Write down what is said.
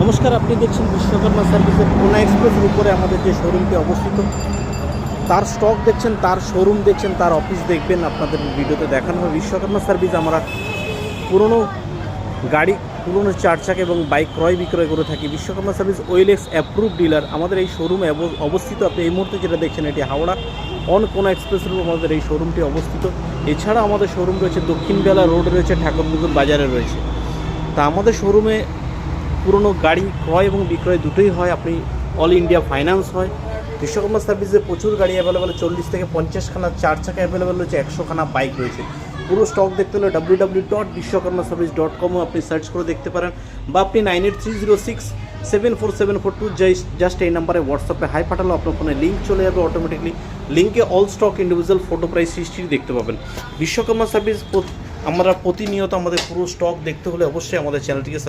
নমস্কার, আপনি দেখছেন বিশ্বকর্মা সার্ভিসের কোনা এক্সপ্রেসের উপরে আমাদের যে শোরুমটি অবস্থিত, তার স্টক দেখছেন, তার শোরুম দেখছেন, তার অফিস দেখবেন। আপনাদের ভিডিওতে দেখানো হবে বিশ্বকর্মা সার্ভিস। আমরা পুরনো গাড়ি, পুরনো চার চাকা এবং বাইক ক্রয় বিক্রয় করে থাকি। বিশ্বকর্মা সার্ভিস ওয়েলএক্স অ্যাপ্রুভ ডিলার। আমাদের এই শোরুমে অবস্থিত। আপনি এই মুহূর্তে যেটা দেখছেন, এটি হাওড়া অন কোনা এক্সপ্রেসের উপর আমাদের এই শোরুমটি অবস্থিত। এছাড়া আমাদের শোরুম রয়েছে দক্ষিণবেলা রোড রয়েছে, ঠাকুরপুকুর বাজারে রয়েছে। তা আমাদের শোরুমে পুরনো গাড়ি ক্রয় এবং বিক্রয় দুটোই হয়। আপনি অল ইন্ডিয়া ফাইন্যান্স হয়। বিশ্বকর্মা সার্ভিসে প্রচুর গাড়ি অ্যাভেলেবেল, 40 থেকে 50খানা চার চাকা অ্যাভেলেবেল রয়েছে, 100খানা বাইক রয়েছে। পুরো স্টক দেখতে হলে www.bishwakarmaservice.com আপনি সার্চ করে দেখতে পারেন, বা আপনি 9830674742 জাস্ট এই নাম্বারে হোয়াটসঅ্যাপে হাই পাঠালো আপনার ফোনে লিঙ্ক চলে যাবে অটোমেটিকলি। লিঙ্কে all stock, individual photo, price history দেখতে পাবেন। বিশ্বকর্মা সার্ভিস আমরা প্রতিনিয়ত আমাদের পুরো স্টক দেখতে হলে অবশ্যই আমাদের চ্যানেলটিকে